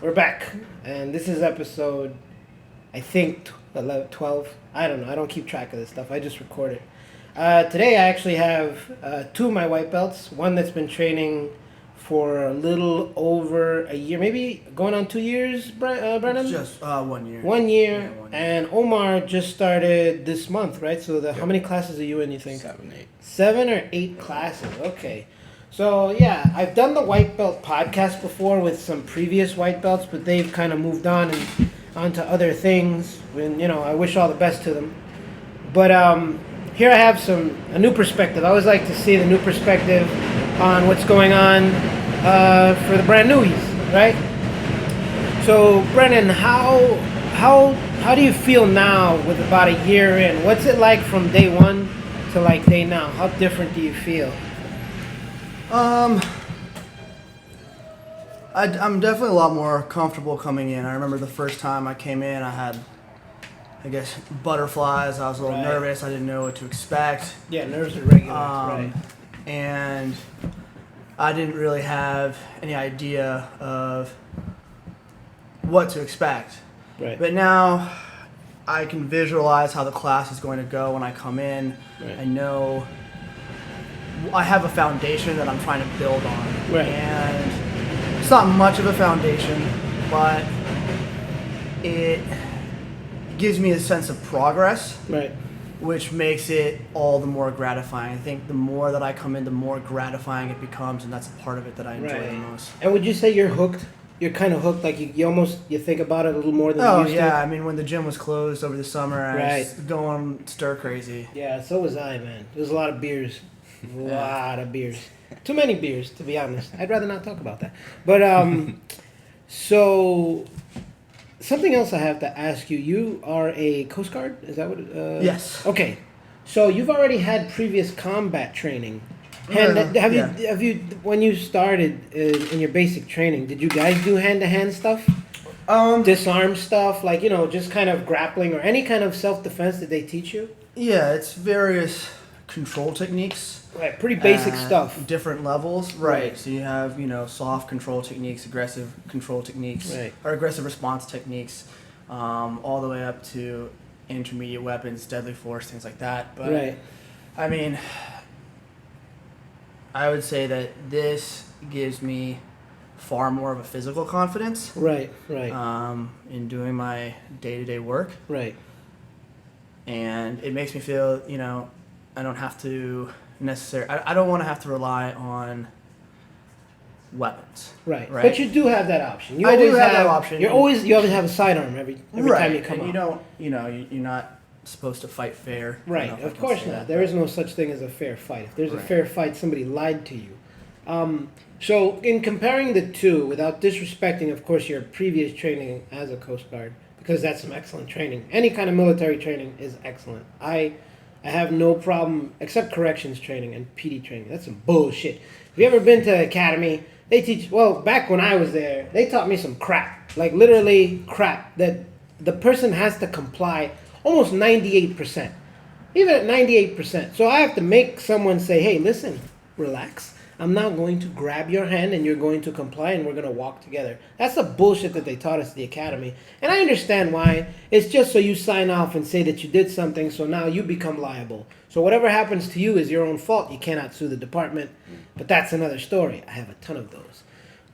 We're back, and this is episode, I think, 11, 12. I don't know. I don't keep track of this stuff. I just record it. Today, I actually have two of my white belts. One that's been training for a little over a year, maybe going on 2 years, Brennan? Just 1 year. 1 year. Yeah, 1 year. And Omar just started this month, right? So how many classes are you in, you think? 7, 8. 7 or 8 classes. Okay. So, yeah, I've done the white belt podcast before with some previous white belts, but they've kind of moved on and onto other things. And, I wish all the best to them. But here I have a new perspective. I always like to see the new perspective on what's going on for the brand newies, right? So, Brennan, how do you feel now with about a year in? What's it like from day one to like day now? How different do you feel? I'm definitely a lot more comfortable coming in. I remember the first time I came in, I had, butterflies. I was a little nervous. I didn't know what to expect. Yeah, nerves are regular, right. And I didn't really have any idea of what to expect. Right. But now I can visualize how the class is going to go when I come in. Right. I know I have a foundation that I'm trying to build on. Right. And it's not much of a foundation, but it gives me a sense of progress. Right. Which makes it all the more gratifying. I think the more that I come in, the more gratifying it becomes, and that's a part of it that I enjoy the most. And would you say you're hooked? You're kind of hooked, like you almost think about it a little more than you used to? Oh, yeah. I mean, when the gym was closed over the summer, I was going stir crazy. Yeah, so was I, man. There was a lot of beers. A lot of beers. Too many beers, to be honest. I'd rather not talk about that. But, so, something else I have to ask you. You are a Coast Guard? Is that what? Yes. Okay. So, you've already had previous combat training. Have you when you started in your basic training, did you guys do hand-to-hand stuff? Disarm stuff, like, just kind of grappling or any kind of self-defense that they teach you? Yeah, it's various control techniques. Right, pretty basic stuff. Different levels. Right. So you have, soft control techniques, aggressive control techniques, or aggressive response techniques, all the way up to intermediate weapons, deadly force, things like that. But, I mean, I would say that this gives me far more of a physical confidence. Right. In doing my day-to-day work. Right. And it makes me feel, I don't have to I don't want to have to rely on weapons. Right. But you do have that option. You I always do have that option. You always have a sidearm every time you come and out. you're not supposed to fight fair. Right. Of course not. There is no such thing as a fair fight. If there's a fair fight, somebody lied to you. So in comparing the two, without disrespecting, of course, your previous training as a Coast Guard, because that's some excellent training. Any kind of military training is excellent. I have no problem, except corrections training and PD training. That's some bullshit. Have you ever been to academy? They teach, back when I was there, they taught me some crap. Like literally crap that the person has to comply almost 98%. Even at 98%. So I have to make someone say, hey, listen, relax. I'm now going to grab your hand and you're going to comply and we're going to walk together. That's the bullshit that they taught us at the academy. And I understand why. It's just so you sign off and say that you did something, so now you become liable. So whatever happens to you is your own fault. You cannot sue the department. But that's another story. I have a ton of those.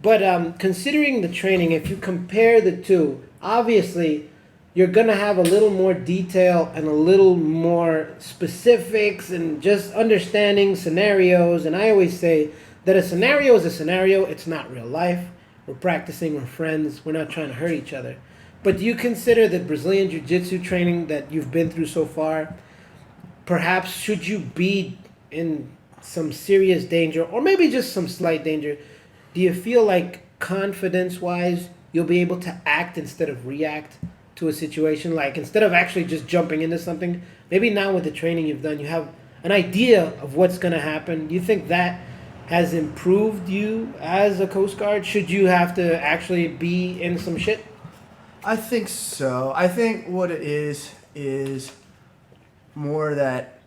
But considering the training, if you compare the two, obviously you're going to have a little more detail and a little more specifics and just understanding scenarios. And I always say that a scenario is a scenario. It's not real life. We're practicing. We're friends. We're not trying to hurt each other. But do you consider the Brazilian Jiu-Jitsu training that you've been through so far, perhaps should you be in some serious danger or maybe just some slight danger, do you feel like confidence-wise you'll be able to act instead of react to a situation? Like instead of actually just jumping into something, maybe now with the training you've done, you have an idea of what's going to happen. Do you think that has improved you as a Coast Guard? Should you have to actually be in some shit? I think so. I think what it is more that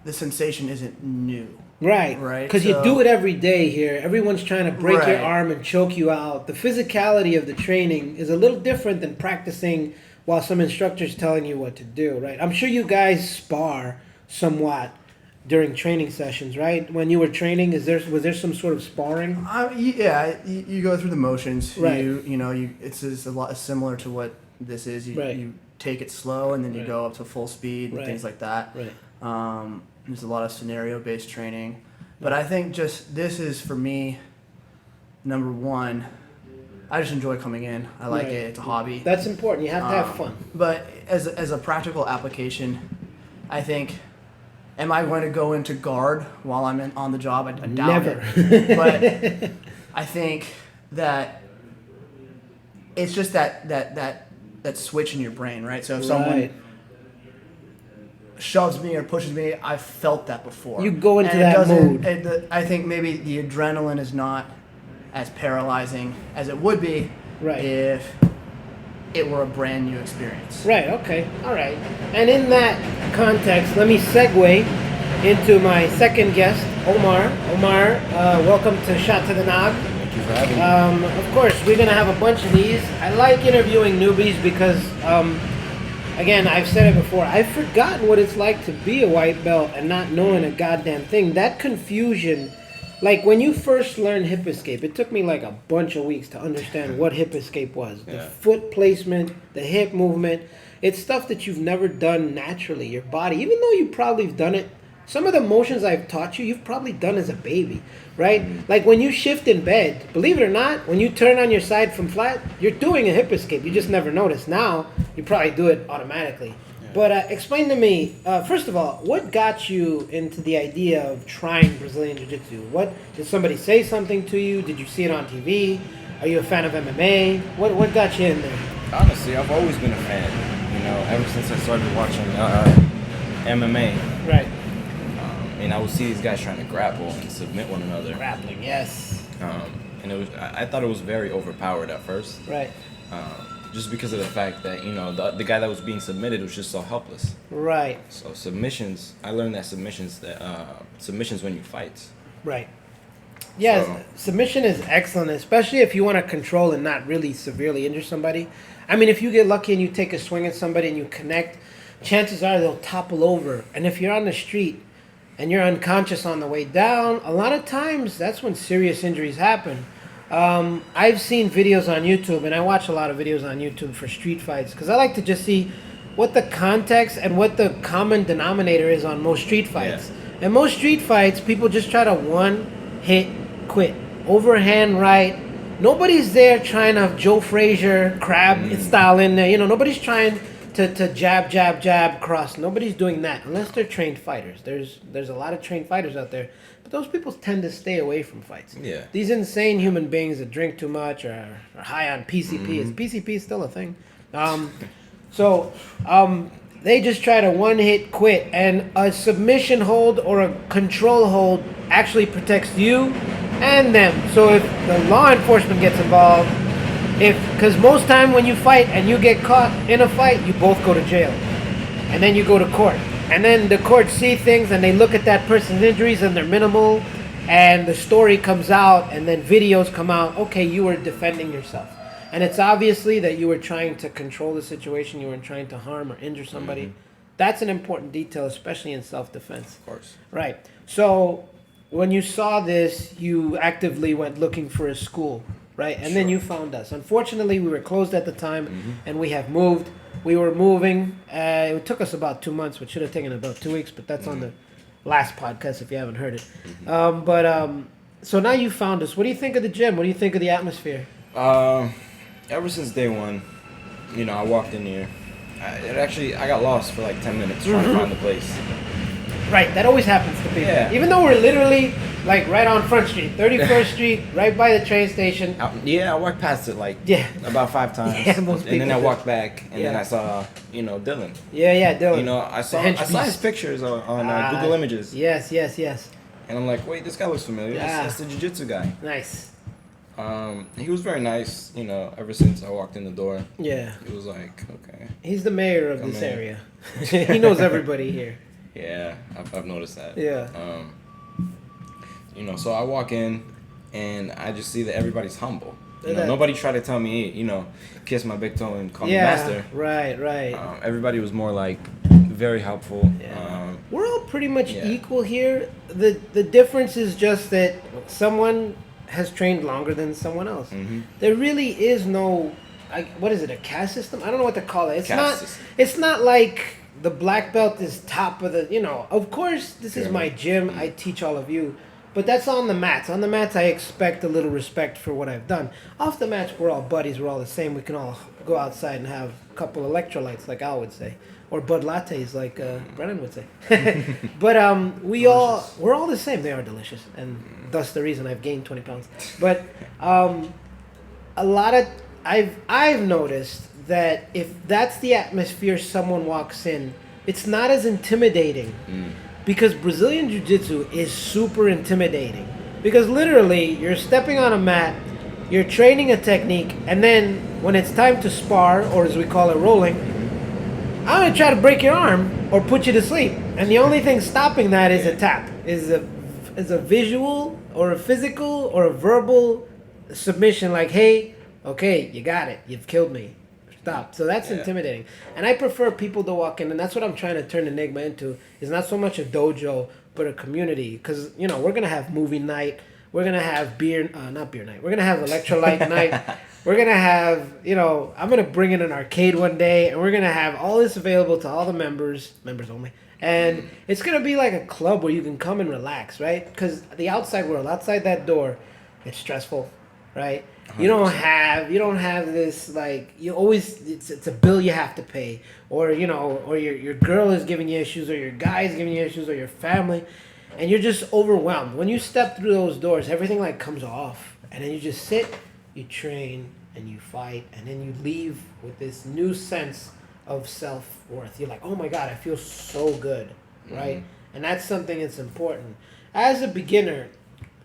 the sensation isn't new. Right. Right. Because you do it every day here. Everyone's trying to break your arm and choke you out. The physicality of the training is a little different than practicing while some instructor's telling you what to do, right? I'm sure you guys spar somewhat during training sessions, right? When you were training, was there some sort of sparring? Yeah, you go through the motions. Right. It's a lot similar to what this is. Right. You take it slow and then you go up to full speed and things like that. Right. There's a lot of scenario-based training. But I think this is, for me, number one, I just enjoy coming in. I like it. It's a hobby. That's important. You have to have fun. But as a practical application, I think, am I going to go into guard while I'm on the job? I doubt Never. it. But I think that it's just that switch in your brain, right? So if someone shoves me or pushes me, I've felt that before. You go into that mood. I think maybe the adrenaline is not as paralyzing as it would be if it were a brand new experience. Right, okay, all right. And in that context, let me segue into my second guest, Omar. Omar, welcome to Shot to the Knob. Thank you for having me. Of course, we're going to have a bunch of these. I like interviewing newbies because, again, I've said it before, I've forgotten what it's like to be a white belt and not knowing a goddamn thing. That confusion, like when you first learned hip escape, it took me like a bunch of weeks to understand what hip escape was. The foot placement, the hip movement. It's stuff that you've never done naturally, your body. Even though you probably have done it, some of the motions I've taught you, you've probably done as a baby, right? Like when you shift in bed, believe it or not, when you turn on your side from flat, you're doing a hip escape. You just never notice. Now, you probably do it automatically. But explain to me, first of all, what got you into the idea of trying Brazilian Jiu-Jitsu? What did somebody say something to you? Did you see it on TV? Are you a fan of MMA? What got you in there? Honestly, I've always been a fan. You know, ever since I started watching MMA. Right. And I would see these guys trying to grapple and submit one another. Grappling, yes. And it was, I thought it was very overpowered at first. Right. Just because of the fact that, you know, the guy that was being submitted was just so helpless. Right. So submissions, I learned that submissions when you fight. Right. Yes, submission is excellent, especially if you want to control and not really severely injure somebody. I mean, if you get lucky and you take a swing at somebody and you connect, chances are they'll topple over. And if you're on the street and you're unconscious on the way down, a lot of times that's when serious injuries happen. I've seen videos on YouTube, and I watch a lot of videos on YouTube for street fights because I like to just see what the context and what the common denominator is on most street fights. And most street fights, people just try to one-hit quit. Overhand right. Nobody's there trying to Joe Frazier, crab style in there. You know, nobody's trying to jab, cross. Nobody's doing that unless they're trained fighters. There's a lot of trained fighters out there. But those people tend to stay away from fights. Yeah. These insane human beings that drink too much or are high on PCP. Is PCP still a thing? They just try to one-hit quit. And a submission hold or a control hold actually protects you and them. So if the law enforcement gets involved, because most time when you fight and you get caught in a fight, you both go to jail. And then you go to court. And then the court see things and they look at that person's injuries and they're minimal. And the story comes out and then videos come out. Okay, you were defending yourself. And it's obviously that you were trying to control the situation. You weren't trying to harm or injure somebody. That's an important detail, especially in self-defense. Of course. Right. So when you saw this, you actively went looking for a school, right? And then you found us. Unfortunately, we were closed at the time, and we have moved. We were moving. It took us about 2 months, which should have taken about 2 weeks, but that's on the last podcast if you haven't heard it. So now you found us. What do you think of the gym? What do you think of the atmosphere? Ever since day one, you know, I walked in here. I got lost for like 10 minutes trying to find the place. Right, that always happens to people. Yeah. Even though we're literally like right on Front Street, 31st Street, right by the train station. I walked past it like about 5 times. Yeah, most and then I people walked back, and then I saw, you know, Dylan. Yeah, Dylan. You know, I saw his pictures on Google Images. Yes. And I'm like, wait, this guy looks familiar. Yeah. That's the jiu-jitsu guy. Nice. He was very nice, you know, ever since I walked in the door. Yeah. He was like, okay. He's the mayor of this area. He knows everybody here. Yeah, I've noticed that. Yeah. You know, so I walk in and I just see that everybody's humble. You know, nobody tried to tell me, you know, kiss my big toe and call me master. Right. Everybody was more like very helpful. Yeah. We're all pretty much equal here. The difference is just that someone has trained longer than someone else. Mm-hmm. There really is no, what is it, a caste system? I don't know what to call it. It's not like the black belt is top of the, you know, of course this is my gym. I teach all of you. But that's on the mats. On the mats, I expect a little respect for what I've done. Off the mats, we're all buddies. We're all the same. We can all go outside and have a couple electrolytes, like Al would say, or Bud Lattes, like Brennan would say. But we're all the same. They are delicious, and thus the reason I've gained 20 pounds. But a lot of I've noticed that if that's the atmosphere someone walks in, it's not as intimidating. Because Brazilian Jiu-Jitsu is super intimidating. Because literally, you're stepping on a mat, you're training a technique, and then when it's time to spar, or as we call it, rolling, I'm going to try to break your arm or put you to sleep. And the only thing stopping that is a tap, is a visual or a physical or a verbal submission like, hey, okay, you got it, you've killed me. Stop. So that's intimidating. And I prefer people to walk in, and that's what I'm trying to turn Enigma into, is not so much a dojo, but a community. Because, you know, we're going to have movie night. We're going to have not beer night. We're going to have electrolyte night. We're going to have, you know, I'm going to bring in an arcade one day, and we're going to have all this available to all the members only. And it's going to be like a club where you can come and relax, right? Because the outside world, outside that door, it's stressful, right? 100%. You don't have this, like, you always, it's a bill you have to pay, or, you know, or your girl is giving you issues, or your guy is giving you issues, or your family, and you're just overwhelmed. When you step through those doors, everything like comes off, and then you just sit, you train, and you fight, and then you leave with this new sense of self-worth. You're like, oh my God, I feel so good, right? And that's something that's important. As a beginner,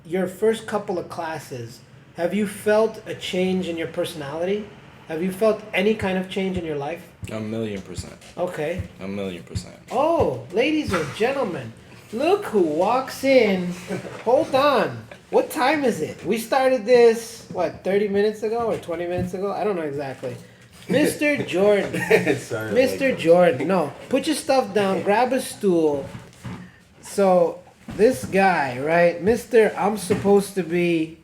your first couple of classes, have you felt a change in your personality? Have you felt any kind of change in your life? 1,000,000%. Okay. 1,000,000%. Oh, ladies and gentlemen, look who walks in. Hold on. What time is it? We started this, 30 minutes ago or 20 minutes ago? I don't know exactly. Mr. Jordan. Mr. Jordan. No, put your stuff down. Grab a stool. So, this guy, right? Mr. I'm supposed to be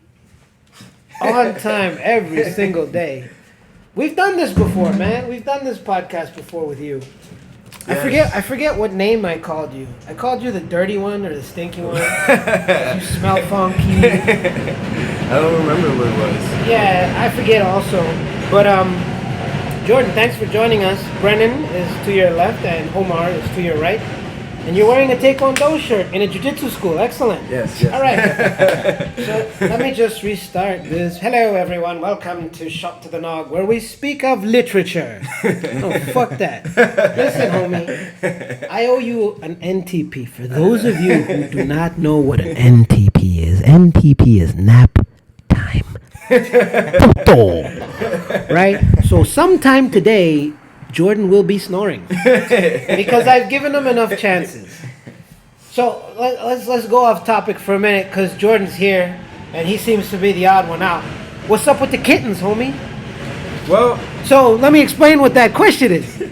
on time every single day. We've done this before, man. We've done this podcast before with you. Yes. I forget what name I called you. I called you the dirty one or the stinky one. You smell funky. I don't remember what it was. Yeah, I forget also. But Jordan, thanks for joining us. Brennan is to your left and Omar is to your right. And you're wearing a Taekwondo shirt in a jiu-jitsu school. Excellent. Yes. All right. So let me just restart this. Hello, everyone. Welcome to Shop to the Nog, where we speak of literature. No, fuck that. Listen, homie. I owe you an NTP. For those of you who do not know what an NTP is nap time. Right? So sometime today, Jordan will be snoring because I've given him enough chances. So let's go off topic for a minute because Jordan's here and he seems to be the odd one out. What's up with the kittens, homie? Well, so let me explain what that question is.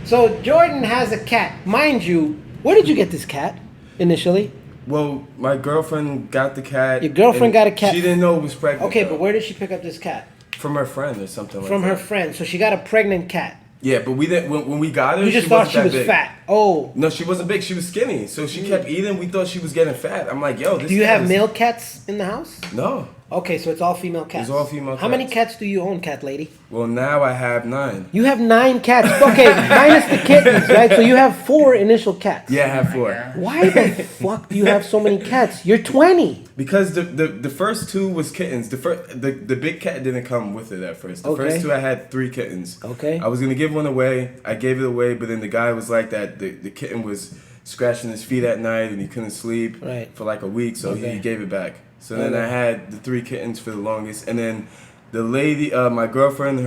So Jordan has a cat. Mind you, where did you get this cat initially? Well, my girlfriend got the cat. Your girlfriend got a cat? She didn't know it was pregnant. Okay, but where did she pick up this cat? From her friend or something like that. From her friend. So she got a pregnant cat. Yeah, but we didn't. When we got her, you just thought she was fat. Oh. No, she wasn't big. She was skinny. So she kept eating. We thought she was getting fat. I'm like, yo, this. Do you have male cats in the house? No. Okay, so it's all female cats. It's all female cats. How many cats do you own, cat lady? Well, now I have 9. You have 9 cats. Okay, minus the kittens, right? So you have 4 initial cats. Yeah, I have 4. Why the fuck do you have so many cats? You're 20. Because the first 2 was kittens. The big cat didn't come with it at first. The first 2 I had 3 kittens. Okay. I was gonna give one away. I gave it away, but then the guy was like that. The kitten was scratching his feet at night and he couldn't sleep for like a week, so he gave it back. So then I had the 3 kittens for the longest, and then the lady, my girlfriend,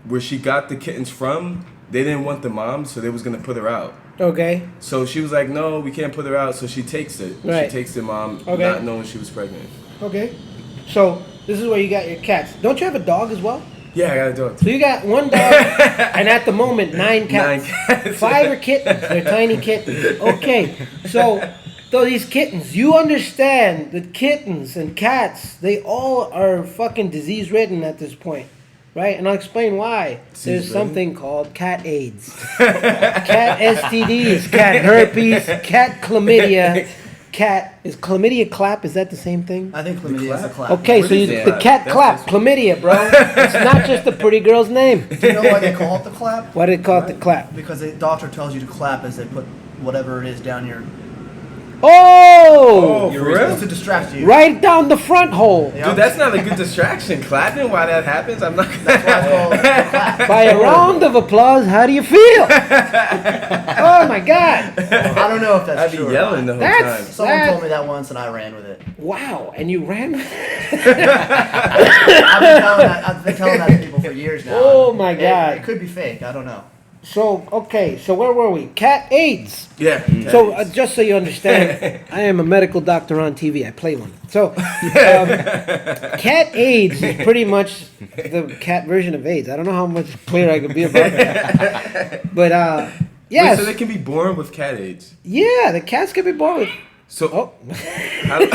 where she got the kittens from, they didn't want the mom, so they was gonna put her out. Okay. So she was like, no, we can't put her out. So she takes it. Right. She takes the mom, Okay. not knowing she was pregnant. Okay. So this is where you got your cats. Don't you have a dog as well? Yeah, I got a dog. So you got one dog, and at the moment 9 cats. 9 cats. 5 are kittens. They're tiny kittens. Okay. So these kittens, you understand that kittens and cats, they all are fucking disease ridden at this point. Right? And I'll explain why. There's something called cat AIDS. Cat STDs, cat herpes, cat chlamydia. Is chlamydia clap? Is that the same thing? I think chlamydia is a clap. Okay, so the cat clap, chlamydia, bro. It's not just a pretty girl's name. Do you know why they call it the clap? Why do they call it the clap? Because the doctor tells you to clap as they put whatever it is down your... Oh! For real? It's to distract you. Right down the front hole. Yep. Dude, that's not a good distraction. Clapping while that happens, I'm not. That's why it's called the clap. By a round of applause, how do you feel? Oh my God! I don't know if that's I'd be true. yelling the whole That's- time. Someone told me that once and I ran with it. Wow, and you ran. I've been telling that to people for years now. Oh my God! It could be fake. I don't know. So okay, so where were we? Cat AIDS. Yeah. So just so you understand, I am a medical doctor on TV. I play one. So cat AIDS is pretty much the cat version of AIDS. I don't know how much clearer I could be about that. But yes, Wait, so they can be born with cat AIDS. yeah, the cats can be born with. So Oh, how do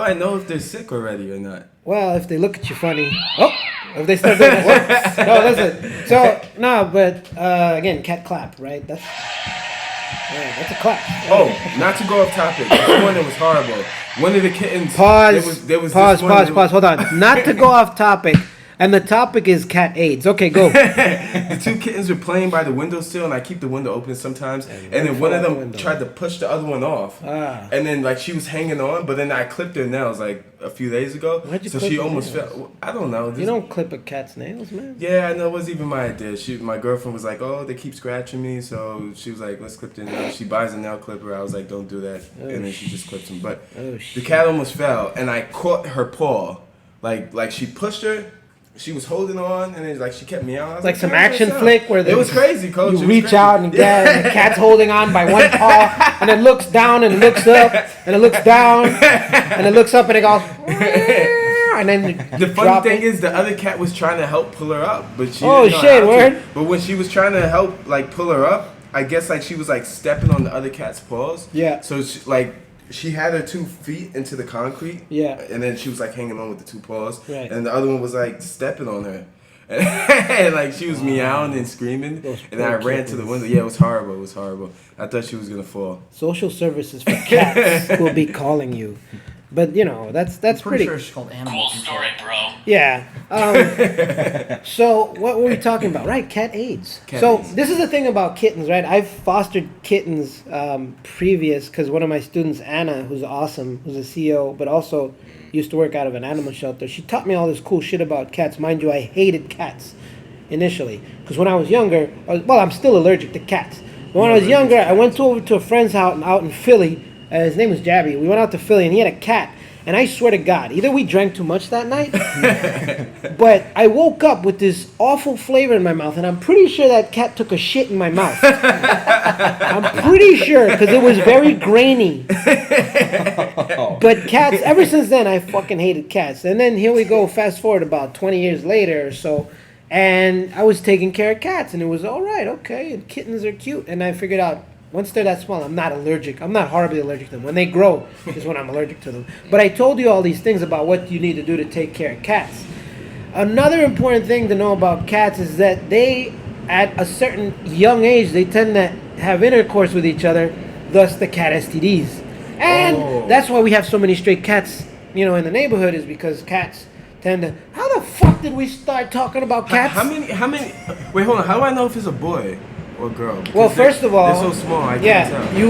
I know if they're sick already or not? well, if they look at you funny. Oh, if they start doing that. No, listen. So no, but again, cat clap, right? That's a clap. Oh, not to go off topic. This one that was horrible. One of the kittens. Pause. There was Pause. this one Pause. Hold on. Not to go off topic. And the topic is cat AIDS. Okay, go. The 2 kittens were playing by the windowsill, and I keep the window open sometimes. And then one of them tried to push the other one off. And then like she was hanging on, but then I clipped her nails like a few days ago. Why'd you so clip she her almost nails? fell. I don't know. You don't clip a cat's nails, man. Yeah, I know. It wasn't even my idea. My girlfriend was like, "Oh, they keep scratching me," so she was like, "Let's clip their nails." She buys a nail clipper. I was like, "Don't do that," and then she just clips them. But the cat almost fell, and I caught her paw. Like she pushed her. She was holding on, and then like she kept meowing. I was Like some "Turn action yourself." flick where It was crazy, coach. It you was reach crazy. out and and the cat's holding on by one paw, and it looks down and looks up, and it looks down, and it looks up, and it goes, and then The funny thing is, the other cat was trying to help pull her up, but she Oh, didn't know shit, how to. word. But when she was trying to help, like pull her up, I guess like she was like stepping on the other cat's paws. Yeah. So she had her 2 feet into the concrete. Yeah. And then she was like hanging on with the 2 paws. Right. And the other one was like stepping on her. And like she was meowing and screaming, Those and then I poor ran to the kittens. window. Yeah, it was horrible. It was horrible. I thought she was gonna fall. Social services for cats will be calling you, but you know that's Pretty pretty. sure it's called animal control. Yeah. So what were we talking about? Right, cat AIDS. Cat So AIDS. this is the thing about kittens, right? I've fostered kittens previous because one of my students, Anna, who's awesome, who's a CEO, but also used to work out of an animal shelter. She taught me all this cool shit about cats. Mind you, I hated cats initially because when I was younger, I'm still allergic to cats. But when I was younger, I went over to a friend's house out in Philly. His name was Jabby. We went out to Philly, and he had a cat. And I swear to God, either we drank too much that night, but I woke up with this awful flavor in my mouth, and I'm pretty sure that cat took a shit in my mouth. I'm pretty sure, because it was very grainy. But cats, ever since then, I fucking hated cats. And then here we go, fast forward about 20 years later or so, and I was taking care of cats, and it was all right, okay, and kittens are cute. And I figured out, once they're that small, I'm not allergic. I'm not horribly allergic to them. When they grow is when I'm allergic to them. But I told you all these things about what you need to do to take care of cats. Another important thing to know about cats is that they, at a certain young age, they tend to have intercourse with each other, thus the cat STDs. And that's why we have so many stray cats, in the neighborhood, is because cats tend to... How the fuck did we start talking about cats? How many? Wait, hold on. How do I know if it's a boy or girl? Because Well, first of all, they're so small. I can't tell. you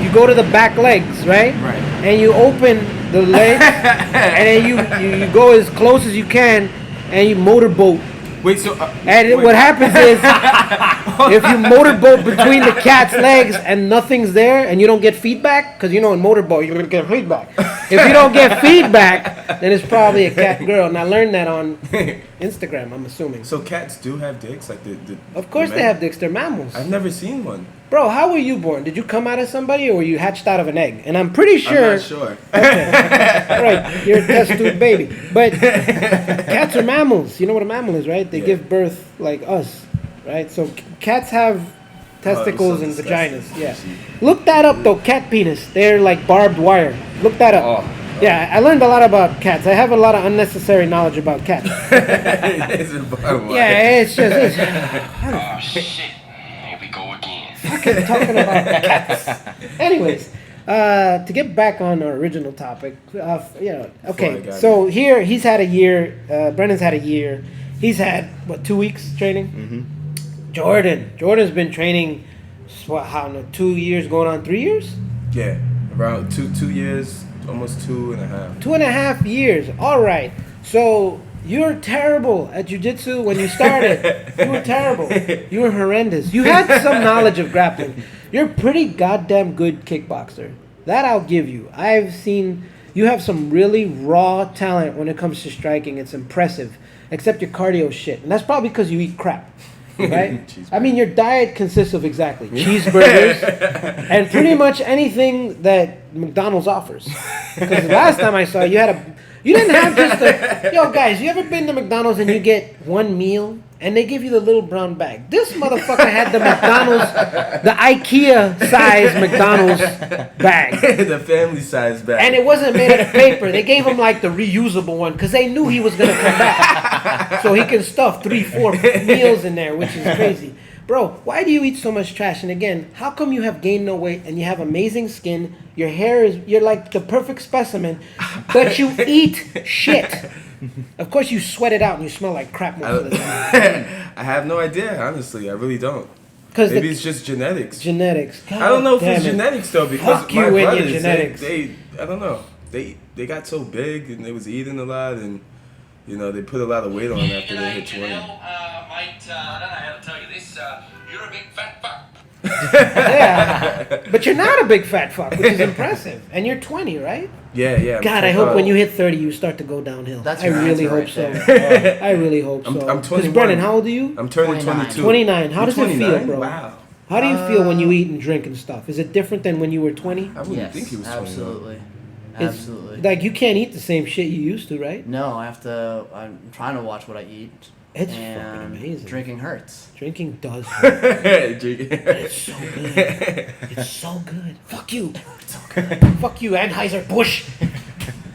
you go to the back legs, right? Right. And you open the legs, and then you go as close as you can, and you motorboat Wait, so What happens is, if you motorboat between the cat's legs and nothing's there, and you don't get feedback, because in motorboat you're gonna get feedback. If you don't get feedback, then it's probably a cat girl. And I learned that on Instagram. I'm assuming. So cats do have dicks, like the Of course they have dicks. They're mammals. I've never seen one. Bro, how were you born? Did you come out of somebody, or were you hatched out of an egg? And I'm pretty sure. I'm not sure. Okay. Right, you're a test tube baby. But cats are mammals. You know what a mammal is, right? They give birth like us, right? So cats have testicles and vaginas. Yeah. Look that up though. Cat penis. They're like barbed wire. Look that up. Oh. Yeah, I learned a lot about cats. I have a lot of unnecessary knowledge about cats. It's a barbed wire. Yeah, it's just. Oh shit! Here we go again. Fucking talking about cats. Anyways, to get back on our original topic, okay. So here he's had a year. Brennan's had a year. He's had 2 weeks training. Mm-hmm. Jordan's been training. 2 years going on 3 years? Yeah, around 2 years, almost 2.5. 2.5 years. All right. So you're terrible at jiu-jitsu when you started. You were terrible. You were horrendous. You had some knowledge of grappling. You're a pretty goddamn good kickboxer. That I'll give you. I've seen you have some really raw talent when it comes to striking. It's impressive. Except your cardio shit. And that's probably because you eat crap. Right? I mean, your diet consists of exactly cheeseburgers and pretty much anything that McDonald's offers. Because the last time I saw you you didn't have just yo guys, you ever been to McDonald's and you get one meal and they give you the little brown bag? This motherfucker had the McDonald's, the IKEA size McDonald's bag. The family size bag. And it wasn't made out of paper. They gave him like the reusable one because they knew he was going to come back. So he can stuff 3-4 meals in there, which is crazy. Bro, why do you eat so much trash? And again, how come you have gained no weight and you have amazing skin? Your hair you're like the perfect specimen, but you eat shit. Of course, you sweat it out and you smell like crap most of the time. I have no idea, honestly. I really don't. 'Cause maybe it's just genetics. Genetics. God I don't know if it's damn it. genetics though, because Fuck you my and your brothers, genetics. they I don't know. They got so big and they was eating a lot and they put a lot of weight on after they hit 20. Mate, I don't know how to tell you this. You're a big fat fuck. Yeah, but you're not a big fat fuck, which is impressive. And you're 20, right? Yeah. God, I hope when you hit 30, you start to go downhill. That's I really right hope so. there. I really hope so. I'm 21. Brennan, how old are you? I'm turning 29. 22. 29. How does it feel, 29? bro? Wow. How do you feel when you eat and drink and stuff? Is it different than when you were 20? I wouldn't think he was 21. absolutely. It's Absolutely. like you can't eat the same shit you used to, right? No, I'm trying to watch what I eat. It's and fucking amazing. Drinking hurts. Drinking does hurt. Drinking. It's so good. It's so good. Fuck you. Fuck you, Anheuser-Busch.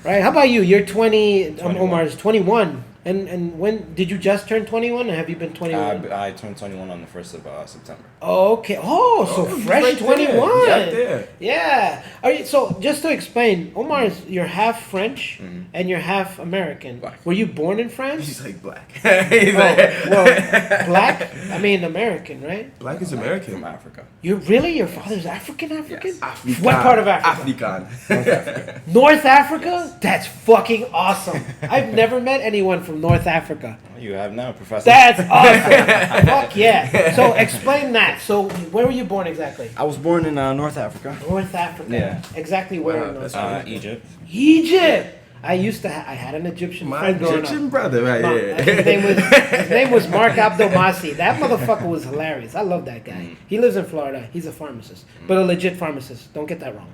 Right? How about you? You're 20. 21. Omar is 21. And when did you just turn 21, or have you been 21? I turned 21 on the 1st of September. Oh, okay. Oh, so fresh right 21. Right there. Yeah. All right, so just to explain, Omar you're half French and you're half American. Black. Were you born in France? He's like black. He's like, Well, black? I mean American, right? black is From American. Africa. You're really? Your father's African? Yes. African. What part of Africa? African. North Africa? That's fucking awesome. I've never met anyone from North Africa. You have now, Professor. That's awesome. Fuck yeah. So explain that. So where were you born exactly? I was born in North Africa. North Africa. Yeah. Exactly where Wow, in North that's Africa? Egypt. Egypt. I had an Egyptian My friend growing Egyptian up. brother right here. His name was Mark Abdelmasi. That motherfucker was hilarious. I love that guy. He lives in Florida. He's a pharmacist, but a legit pharmacist. Don't get that wrong.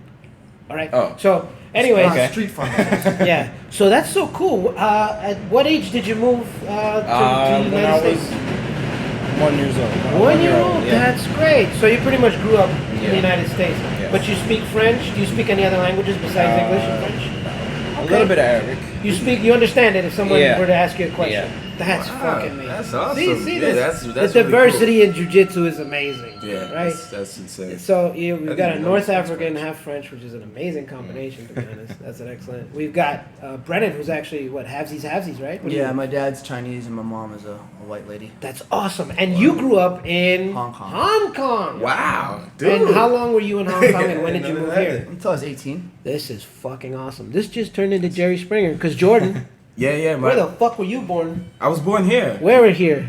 All right. Oh. So, anyways, Not street pharmacist. yeah. So that's so cool. At what age did you move to the When United I was States? 1 year old. 1 year old. Yeah. That's great. So you pretty much grew up in the Yeah. United States, Yeah. but you speak French. Do you speak any other languages besides English and French? A little bit of Arabic. You understand it if someone Yeah. were to ask you a question. Yeah. That's Wow, fucking amazing. that's awesome. See Yeah, this? that's the really diversity in jiu-jitsu is amazing. Yeah, Right? that's insane. So I we've didn't got a even know North he speaks African, French. half French, which is an amazing combination, to be honest. That's an excellent. We've got Brennan, who's actually, halvesies, right? What do you- Yeah, my dad's Chinese and my mom is a white lady. That's awesome. And you grew up in Hong Kong. Hong Kong. Wow, dude. And how long were you in Hong Kong, and when did you None of move that. here? Until I was 18. This is fucking awesome. This just turned into Jerry Springer, because Jordan, Yeah. Where the fuck were you born? I was born here. Where are here?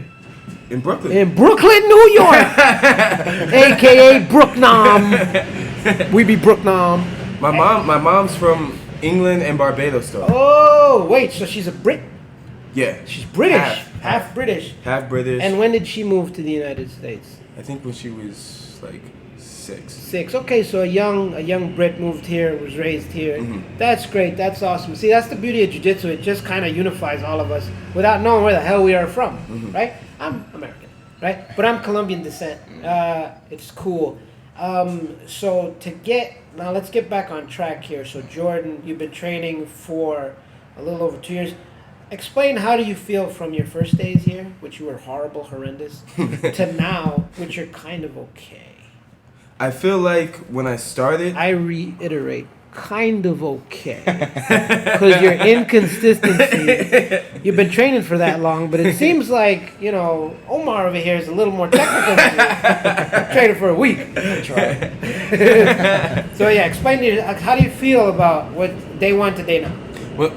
In Brooklyn. In Brooklyn, New York, aka Brooknam. We be Brooknam. My mom's from England and Barbados, though. Oh, wait, so she's a Brit? Yeah. She's British, half British. Half British. And when did she move to the United States? I think when she was like 6. 6. Okay, so a young Brit moved here, was raised here. Mm-hmm. That's great. That's awesome. See, that's the beauty of jiu-jitsu. It just kind of unifies all of us without knowing where the hell we are from, right? I'm American, right? But I'm Colombian descent. It's cool. So now let's get back on track here. So Jordan, you've been training for a little over 2 years. Explain, how do you feel from your first days here, which you were horrible, horrendous, to now, which you're kind of okay? I feel like when I started... I reiterate, kind of okay. Because your inconsistency, you've been training for that long, but it seems like, Omar over here is a little more technical than you. I'm training for a week. I tried. So yeah, explain to you, how do you feel about what day 1 to day now?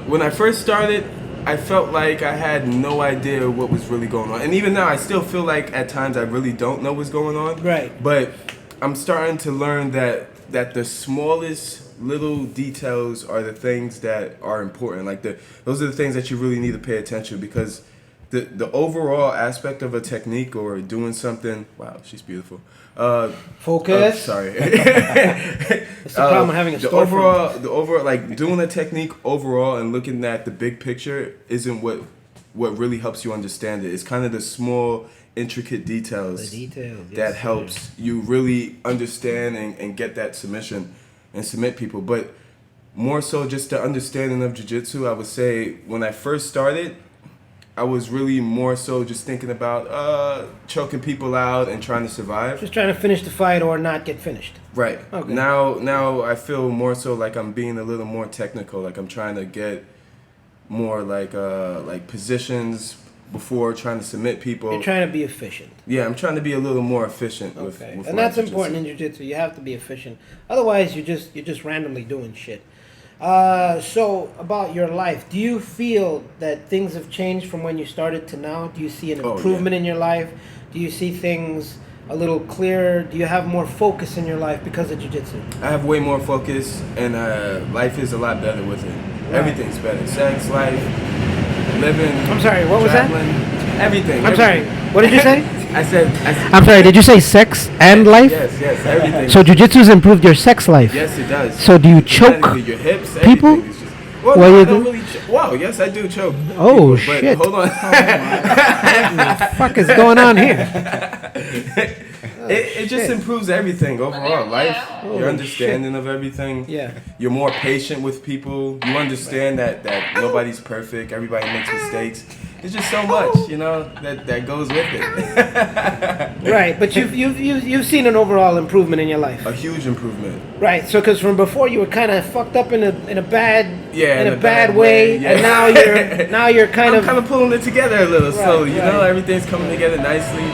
When I first started, I felt like I had no idea what was really going on. And even now, I still feel like at times I really don't know what's going on. Right. But I'm starting to learn that the smallest little details are the things that are important. Like those are the things that you really need to pay attention, because the overall aspect of a technique or doing something. Wow, she's beautiful. Focus. Sorry. That's the problem with having a storefront. The overall, like doing a technique overall and looking at the big picture isn't what really helps you understand it. It's kind of the small, intricate details that helps you really understand and get that submission and submit people. But more so just the understanding of jiu-jitsu, I would say when I first started, I was really more so just thinking about choking people out and trying to survive. Just trying to finish the fight or not get finished. Right. Okay. Now I feel more so like I'm being a little more technical. Like I'm trying to get more like positions before trying to submit people. You're trying to be efficient. Yeah, I'm trying to be a little more efficient with and that's important in jiu-jitsu. You have to be efficient. Otherwise, you're just randomly doing shit. So about your life, do you feel that things have changed from when you started to now? Do you see an improvement in your life? Do you see things a little clearer? Do you have more focus in your life because of jiu-jitsu? I have way more focus, and life is a lot better with it. Right. Everything's better. Sex, life, living. I'm sorry, what was that? Everything. I'm sorry, what did you say? I said. I'm sorry, did you say sex and life? Yes, everything. So jiu-jitsu's improved your sex life? Yes, it does. So do you choke your hips, people? Well, Well, no, you I don't do? really wow, yes, I do choke. Oh, people, shit. But hold on. What the fuck is going on here? It just improves everything overall. Life, Holy your understanding of everything. Yeah. You're more patient with people. You understand that nobody's perfect. Everybody makes mistakes. There's just so much, that goes with it. Right, but you've seen an overall improvement in your life. A huge improvement. Right, so because from before you were kind of fucked up in a bad in a bad way, yeah. and now you're kind of pulling it together a little slowly. right. Everything's coming together nicely.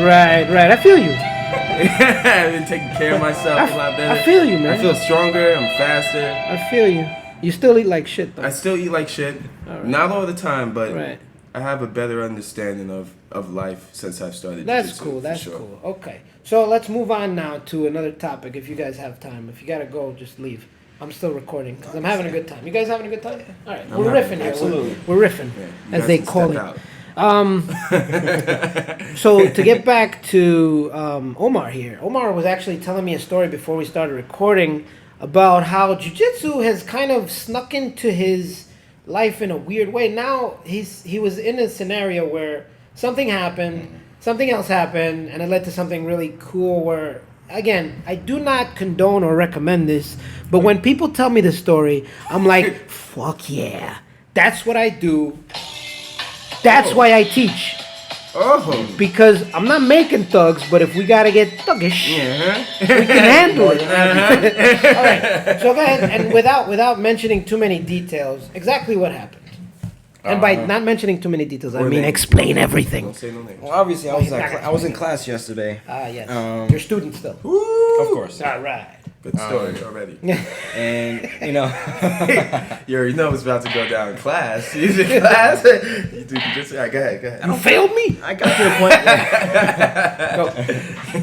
Right. I feel you. I've been taking care of myself a lot better. I feel you, man. I feel stronger. I'm faster. I feel you. You still eat like shit, though. I still eat like shit. Right. Not all the time, but Right. I have a better understanding of life since I've started. That's jiu-jitsu, cool. for That's sure. cool. Okay, so let's move on now to another topic. If you guys have time, if you gotta go, just leave. I'm still recording because I'm having a good time. You guys having a good time? All right, we're riffing here. Absolutely. We're riffing, Yeah, as they call it. Out. So to get back to Omar here, Omar was actually telling me a story before we started recording about how jiu-jitsu has kind of snuck into his life in a weird way. Now he was in a scenario where something happened, something else happened, and it led to something really cool where, again, I do not condone or recommend this, but when people tell me this story, I'm like, fuck yeah, that's what I do. That's why I teach. Oh. Because I'm not making thugs, but if we gotta get thuggish, we can handle it. All right. So go ahead and without mentioning too many details, exactly what happened. And by not mentioning too many details, I mean explain everything. Don't say no names. Well, obviously, I he's not was in class yesterday. Ah, yes. You're student still. Of course. All right. Good story already. And, you know. You already know it's about to go down in class. He's in class. Go ahead. You failed me. I got to the point.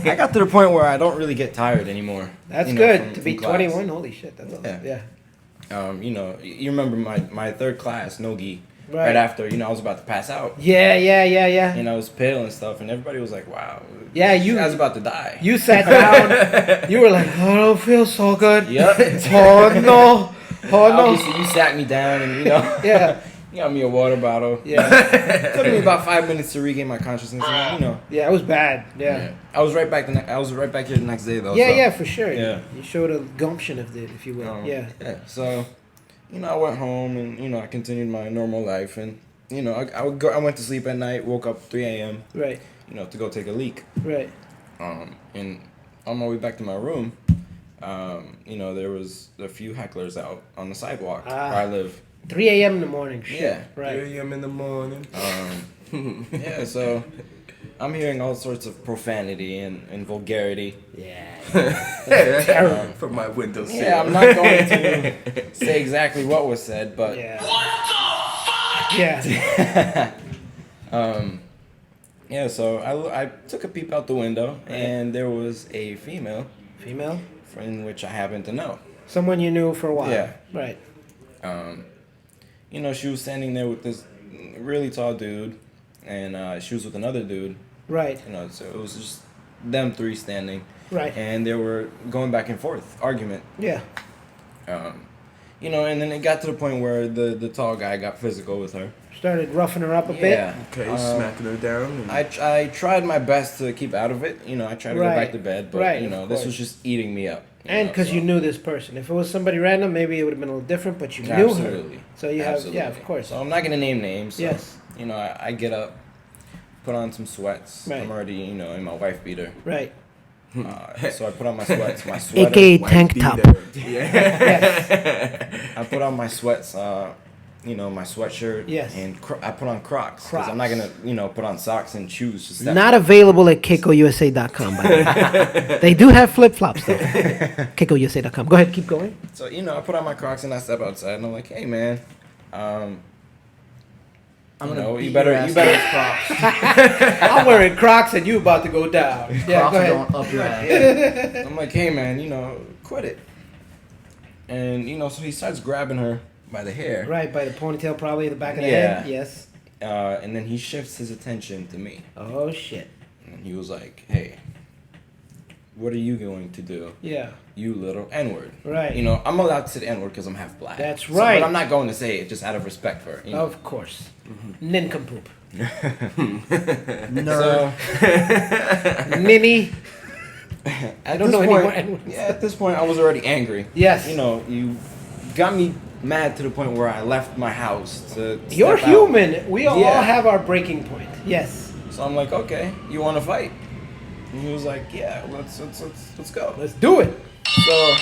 I got to the point where I don't really get tired anymore. That's you know, good. from To be class. 21, holy shit. That's awesome. Yeah. You know, you remember my third class, Nogi. Right. Right after, you know, I was about to pass out. Yeah. And I was pale and stuff, and everybody was like, wow. Yeah, this guy's about to die. You sat down. You were like, oh, I don't feel so good. Yep. Oh, no. Oh, no. Obviously, you sat me down and, you know. Yeah. You got me a water bottle. Yeah. It took me about 5 minutes to regain my consciousness, and, you know. Yeah, it was bad. Yeah. I was right back here the next day, though. Yeah, so. yeah, for sure. Yeah. You showed a gumption of it, if you will. Yeah. So, you know, I went home and, you know, I continued my normal life, and, you know, I went to sleep at night, woke up 3 a.m. Right. You know, to go take a leak. Right. And on my way back to my room, you know, there was a few hecklers out on the sidewalk where I live. 3 a.m. in the morning. Shit. Yeah. Right. 3 a.m. in the morning. Yeah, so I'm hearing all sorts of profanity and vulgarity. Yeah. From my windowsill. Yeah, I'm not going to say exactly what was said, but Yeah. What the fuck? Yeah. yeah, so I took a peep out the window, and there was a female Female? in which I happened to know. Someone you knew for a while. Yeah. Right. You know, she was standing there with this really tall dude, and she was with another dude. Right. You know, so it was just them three standing. Right. And they were going back and forth, argument. Yeah. You know, and then it got to the point where the tall guy got physical with her. Started roughing her up a Yeah. bit. Okay, smacking her down. And I tried my best to keep out of it. You know, I tried to go Right. back to bed, but Right, you know, of this course. was just eating me up. And because you knew this person. If it was somebody random, maybe it would have been a little different, but you knew her. Absolutely. So you have, yeah, of course. So I'm not gonna name names. So, Yes. You know, I get up, put on some sweats. Right. I'm already, you know, in my wife beater. Right. So I put on my sweats, my sweater. AKA white tank top. beater. Yes. I put on my sweats, you know, my sweatshirt. Yes. And I put on Crocs. Because I'm not Crocs. gonna, you know, put on socks and shoes. To step Not available at KeikoUSA.com, by the way. They do have flip-flops, though. KeikoUSA.com. Go ahead, keep going. So, you know, I put on my Crocs and I step outside and I'm like, hey, man. I'm You gonna know, beat you better- your ass you better- with Crocs. I'm wearing Crocs and you about to go down. Yeah, Crocs go are ahead. going up your ass. I'm like, hey, man, you know, quit it. And, you know, so he starts grabbing her by the hair. Right, by the ponytail, probably the back of the Yeah. head. Yes. And then he shifts his attention to me. Oh, shit. And he was like, hey, what are you going to do? Yeah. You little N-word. Right. You know, I'm allowed to say the N-word because I'm half black. That's So- right. but I'm not going to say it just out of respect for her. You know? Of course. Nincompoop. So, Ninny. I don't know any more N-words. Yeah, at this point, I was already angry. Yes. You know, you got me mad to the point where I left my house to You're step out. human. We all Yeah. have our breaking point. Yes. So I'm like, okay, you want to fight? And he was like, yeah, let's go. Let's do it. So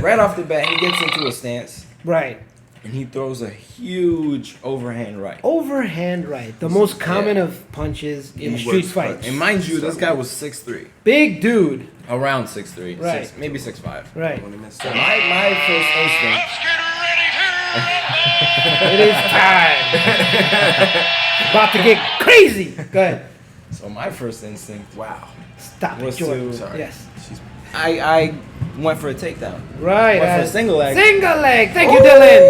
right off the bat, he gets into a stance Right. and he throws a huge overhand right. Overhand right. The most common Yeah. of punches in He street works fights. And mind you, this guy was 6'3", Big dude. around 6'3", Right. maybe 6'5". Right. So my first instinct, Let's get ready to It is time. About to get crazy. Go ahead. so my first instinct, Wow. Stop it, Was Jordan. to- Sorry. Yes. She's I went for a takedown. Right. Went for a single leg. Single leg. Thank you, Dylan.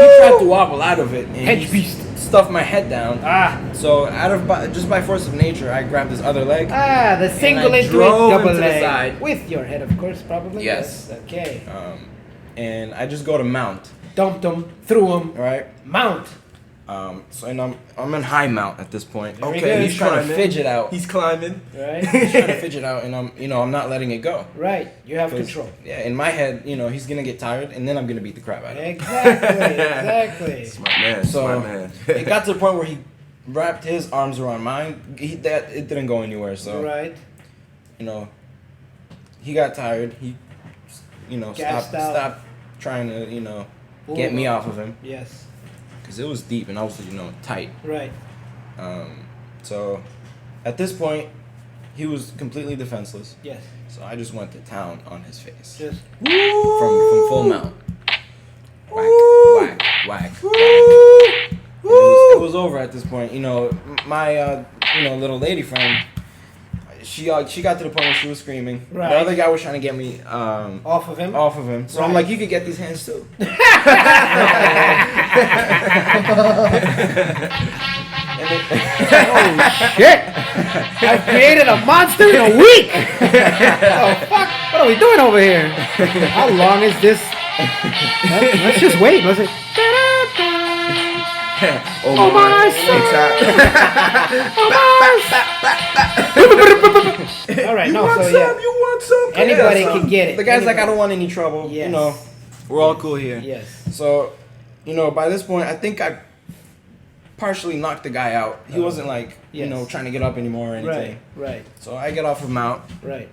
He tried to wobble out of it and Hedge he beast. stuffed my head down. Ah. So just by force of nature, I grabbed his other leg. The single I into it, drove double him to the leg. side. With your head, of course, probably. Yes. Okay. And I just go to mount, Dumped him, threw him, right? mount. So and I'm in high mount at this point. Very okay. good. He's trying to climbing. fidget out. He's climbing. Right? He's trying to fidget out, and I'm not letting it go. Right. You have 'Cause, control. Yeah, in my head, he's gonna get tired, and then I'm gonna beat the crap out of him. Exactly. Smart man. So Smart man. it got to the point where he wrapped his arms around mine. It didn't go anywhere. So Right. He got tired. He Gassed out. stopped trying to get me off of him Yes. because it was deep and I was tight. Right. So at this point, he was completely defenseless. Yes. So I just went to town on his face. Just From full mount. Whack, whack, whack. It was over at this point. You know, my little lady friend. She got to the point where she was screaming. Right. The other guy was trying to get me off of him. So I'm like, you could get these hands too. Oh shit! I've created a monster in a week. Oh fuck! What are we doing over here? How long is this? Let's just wait. Let's. All right, You no, want so some? yeah, You want some? anybody can get it. The guy's like, I don't want any trouble. Yes. You know, we're all cool here. Yes. So, you know, by this point, I think I partially knocked the guy out. He wasn't like, Yes. trying to get up anymore or anything. Right. So I get off of mount, Right.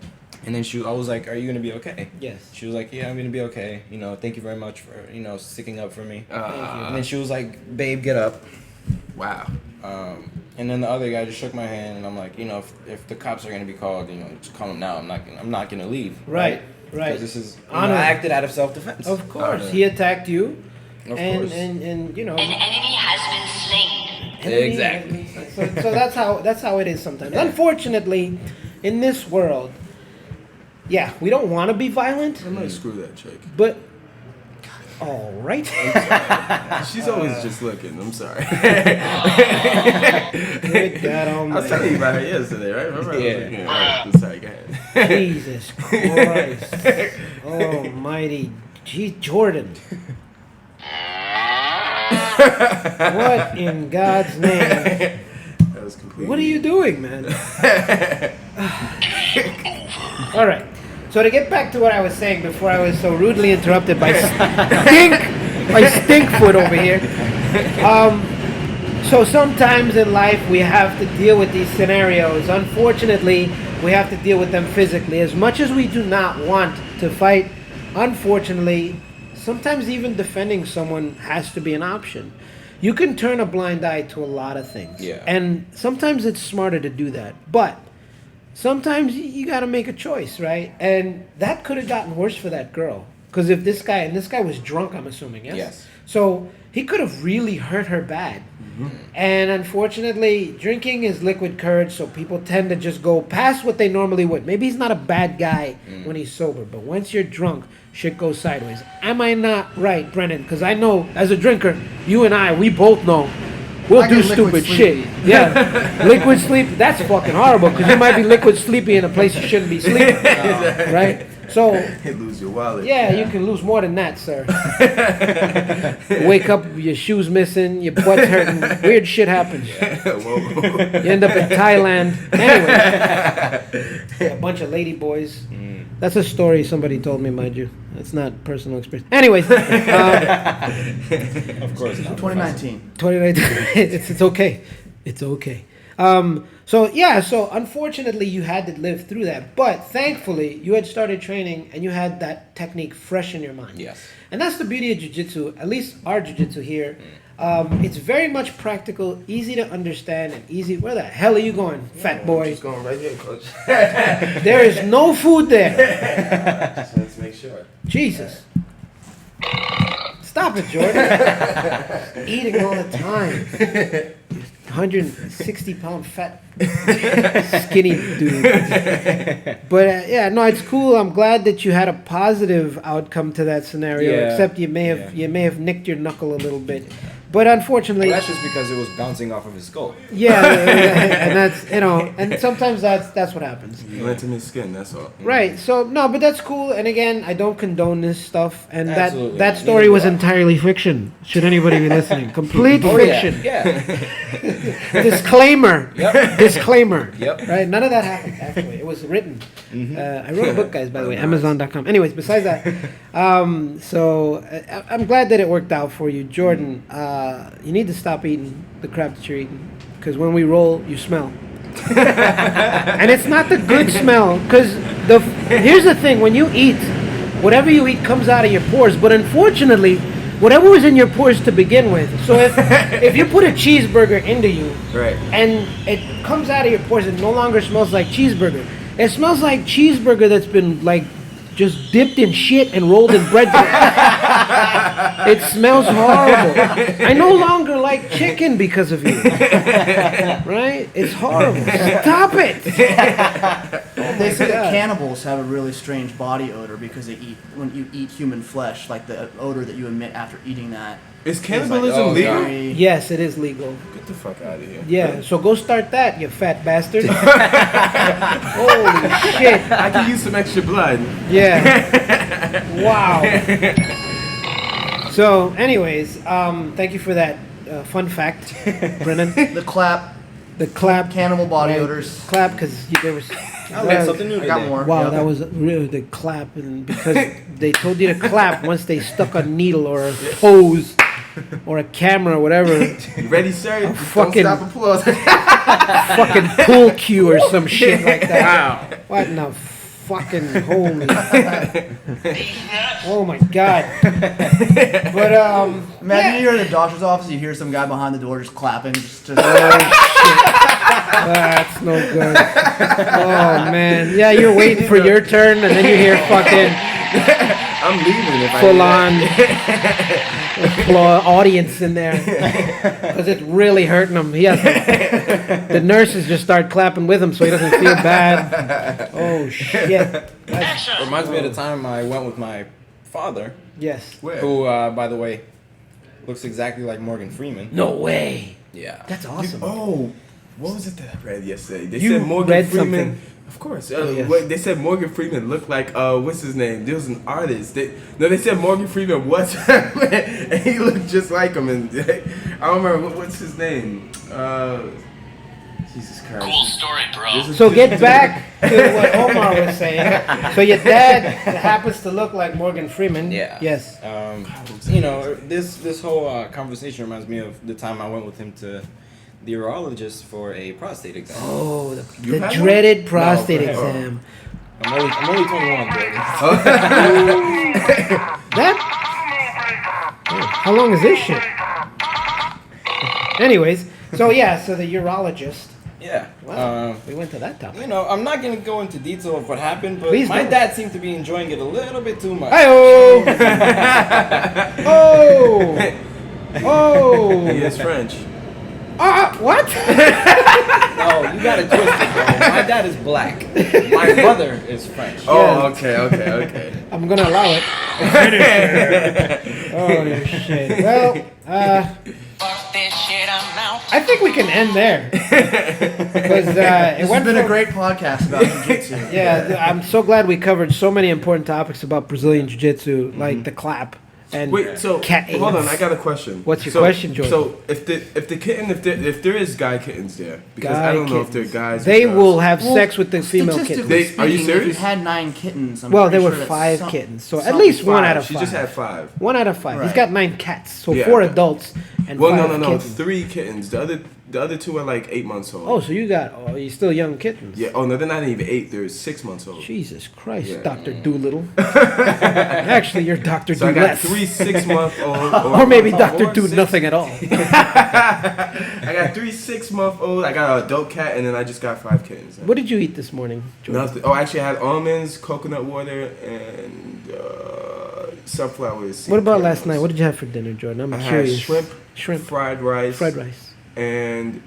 and then I was like, are you gonna be okay? Yes. She was like, yeah, I'm gonna be okay. You know, thank you very much for, sticking up for me. Thank you. And then she was like, babe, get up. Wow. And then the other guy just shook my hand, and I'm like, if the cops are gonna be called, just call them now. I'm not gonna leave. Right. Right. Because this is, Honor. I acted out of self-defense. Of course, Honor. he attacked you, Of and course. and An enemy has been slain. Exactly. So that's how it is sometimes. Unfortunately, in this world, yeah, we don't want to be violent, I'm gonna screw that chick. but all right. She's always just looking. I'm sorry. Good God I was Almighty. telling you about her yesterday, right? Remember? Yeah. I was like, all right, sorry, go ahead. Jesus Christ. Almighty. Gee, Jordan. What in God's name? That was completely. What are you doing, man? All right. So to get back to what I was saying before I was so rudely interrupted by Stinkfoot over here. So sometimes in life we have to deal with these scenarios. Unfortunately, we have to deal with them physically. As much as we do not want to fight, unfortunately, sometimes even defending someone has to be an option. You can turn a blind eye to a lot of things. Yeah. And sometimes it's smarter to do that. But sometimes you got to make a choice, right? And that could have gotten worse for that girl. Because if this guy was drunk, I'm assuming, yes? Yes. So he could have really hurt her bad. And unfortunately, drinking is liquid courage, so people tend to just go past what they normally would. Maybe he's not a bad guy when he's sober, but once you're drunk, shit goes sideways. Am I not right, Brennan? Because I know, as a drinker, you and I, we both know, we'll do stupid shit. Yeah, liquid sleep, that's fucking horrible, because you might be liquid sleepy in a place you shouldn't be sleeping, right? So, You lose your wallet. yeah, you can lose more than that, sir. Wake up, your shoes missing, your butt's hurting, weird shit happens. Whoa. You end up in Thailand. Anyway, a bunch of lady boys. That's a story somebody told me, mind you. It's not personal experience. Anyways, Of course not. 2019. 2019. It's okay. It's okay. So unfortunately you had to live through that, but thankfully you had started training and you had that technique fresh in your mind. Yes. And that's the beauty of jiu-jitsu, at least our jiu-jitsu here. It's very much practical, easy to understand, and easy. Where the hell are you going, fat boy? Just going right here, coach. There is no food there. Just wanted to make sure. Jesus. Stop it, Jordan. Eating all the time. 160-pound fat skinny dude. But no, it's cool. I'm glad that you had a positive outcome to that scenario. Yeah. Except you may have nicked your knuckle a little bit. But unfortunately, Well, that's just because it was bouncing off of his skull. yeah, and that's and sometimes that's what happens. You went to his skin, that's all. Right. So no, but that's cool. And again, I don't condone this stuff. And Absolutely that not. story Neither was do I. entirely fiction. Should anybody be listening? Complete Oh, fiction. Yeah. Disclaimer. Yep. Disclaimer. Yep. Right. None of that happened. Actually, it was written. I wrote a book, guys. By the way, Amazon.com. Anyways, besides that, so I'm glad that it worked out for you, Jordan. You need to stop eating the crap that you're eating, because when we roll, you smell. And it's not the good smell, because here's the thing: when you eat, whatever you eat comes out of your pores. But unfortunately, whatever was in your pores to begin with. So if you put a cheeseburger into you, Right. and it comes out of your pores, it no longer smells like cheeseburger. It smells like cheeseburger that's been like just dipped in shit and rolled in bread. It smells horrible. I no longer like chicken because of you. Right? It's horrible. Stop it. They say that cannibals have a really strange body odor because when you eat human flesh, like the odor that you emit after eating that. Is cannibalism oh, legal? very- Yes, it is legal. Get the fuck out of here. Yeah, so go start that, you fat bastard. Holy shit. I can use some extra blood. Yeah. Wow. So, anyways, thank you for that fun fact, Brennan. The clap, The clap. cannibal body Right. odors. Clap, because there was... I learned something new I got today. more. Wow, Yeah. that was really the clap, and because they told you to clap once they stuck a needle or a hose or a camera or whatever, You ready, sir? Just fucking- don't stop applause. fucking pool cue or some shit like that. Wow. What in the fucking holy... Oh my god. But Imagine you're in the doctor's office, you hear some guy behind the door just clapping. That's no good. Oh man. Yeah, you're waiting for your turn and then you hear fucking I'm leaving if I full do on that. audience in there. Because it's really hurting him. He has to, the nurses just start clapping with him so he doesn't feel bad. Oh shit. That's, Reminds me of the time I went with my father, yes. Where? who, by the way, looks exactly like Morgan Freeman. No way. Yeah. That's awesome. Oh, what was it that I read yesterday? They You said Morgan read Freeman. something. Of course. yes. They said Morgan Freeman looked like what's his name? There was an artist. They said Morgan Freeman was and he looked just like him. And I don't remember what's his name. Jesus Christ. Cool story, bro. So get back to what Omar was saying. So your dad happens to look like Morgan Freeman. Yeah. Yes. You know, this whole conversation reminds me of the time I went with him to the urologist for a prostate exam. Oh, You the had dreaded prostate No, go ahead. exam. I'm only 21, dude. That? Oh, how long is this shit? Anyways, so yeah, so the urologist. Yeah. Wow. We went to that topic. You know, I'm not gonna go into detail of what happened, but Please my don't. dad seemed to be enjoying it a little bit too much. Hi-oh! Oh! Oh! He is French. What? No, you got it twisted, bro. My dad is black. My mother is French. Oh, okay. I'm gonna allow it. Holy shit. Well, Fuck this shit, I'm out. I think we can end there. Because it This went has been a from- great podcast about jiu-jitsu. Yeah, I'm so glad we covered so many important topics about Brazilian Jiu-Jitsu, like the clap and Wait, so cat hold on, AIDS. I got a question. What's your question, Jordan? So if there is guy kittens there, because Guy I don't know if kittens. they're guys. or They girls. will have Well, sex with the female Statistically kittens. They- are you speaking, If serious? you had 9 kittens, I'm Well, there pretty were sure 5 that's kittens, so at something- least one out of She 5. just had 5. 1 out of 5. He's Right. got 9 cats, so Yeah. 4 adults and Well, 5 no, kittens. 3 kittens. The other 2 are like 8 months old. Oh, so you're still young kittens. Yeah. Oh no, they're not even 8. They're 6 months old. Jesus Christ, Yeah. Dr. Doolittle. Actually, you're Dr. So I got Dooless. 3 6-month-old. Or maybe Dr. or Do 6. nothing at all. I got 3 6-month-old. I got an adult cat, and then I just got 5 kittens. What did you eat this morning, Jordan? Nothing. Oh, actually, I had almonds, coconut water, and sunflower seed. What about last kernels. night? What did you have for dinner, Jordan? I'm I had curious. shrimp, fried rice, fried rice. and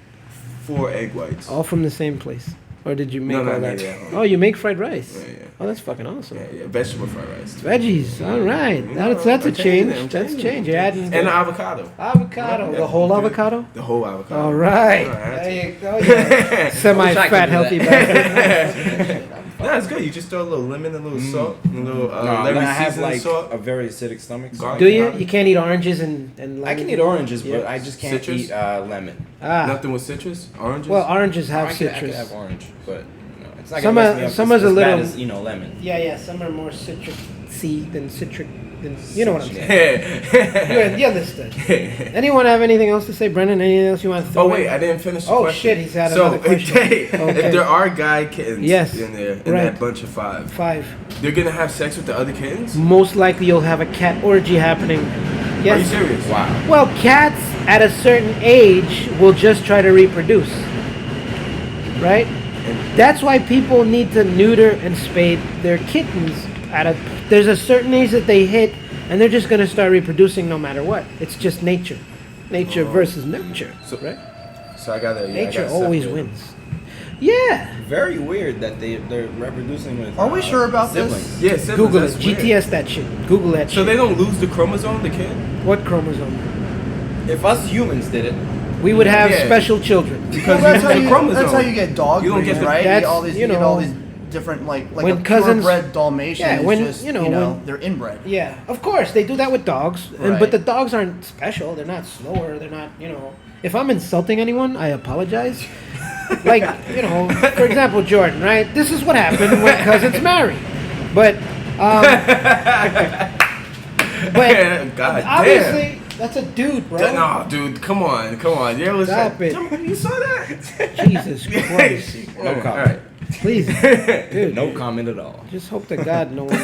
4 egg whites. All from the same place, or did you make No, all I that? made it at home. Oh, you make fried rice. Yeah, yeah. Oh, that's fucking awesome. Yeah, vegetable fried rice. Veggies. All right. No, That's a I'm changing change. it, I'm That's a changing change. it. You're adding And avocado. avocado. Yeah, The whole yeah. avocado. The whole avocado. All right. Yeah, I had There to. you go. Yeah. Semi-fat, do healthy bastard. No, it's good. You just throw a little lemon, a little salt, a little No, lemon I have seasoning like salt. a very acidic stomach. So Garlic. Do you? You can't eat oranges and lemon? I can eat oranges, Yeah. but I just can't Citrus? eat lemon. Ah. Nothing with citrus, oranges. Well, oranges have I could citrus. have orange, but no, it's not Some gonna are- mess me up some as is a bad little- as lemon. Yeah. Some are more citric-y than citric. You know what I'm saying. Yeah. You understood. Anyone have anything else to say, Brendan? Anything else you want to throw Oh wait, in? I didn't finish the Oh, question. shit, he's had so, another question. If Okay. there are guy kittens Yes, in there, in right. that bunch of 5, 5. they're gonna have sex with the other kittens? Most likely you'll have a cat orgy happening Yes. Are you serious? Wow. Well, cats at a certain age will just try to reproduce. Right? That's why people need to neuter and spade their kittens there's a certain age that they hit, and they're just going to start reproducing no matter what. It's just nature. Nature versus nurture, right? So I gotta. Nature always wins. Yeah. Very weird that they're reproducing with. Are we sure about siblings? this? Yeah, siblings, Google it. that's weird. GTS that shit. Google that shit. So they don't lose the chromosome, the kid? What chromosome? If us humans did it, We would have Yeah. special children. Because Well, that's, you how lose you, the chromosome. that's how you get dog You don't breeds, get the- right? That's, all these, you get know, all these different, like when a cousins- purebred Dalmatian Yeah, is when, just, you know, when- they're inbred. Yeah, of course they do that with dogs, Right. but the dogs aren't special. They're not slower. They're not, If I'm insulting anyone, I apologize. Like, for example, Jordan, right? This is what happened when cousins marry, but God obviously that's a dude, bro. No, dude, come on. You ever Stop it. You saw that? Jesus Christ, no All comment. right. please, dude. No comment at all. Just hope to God no one.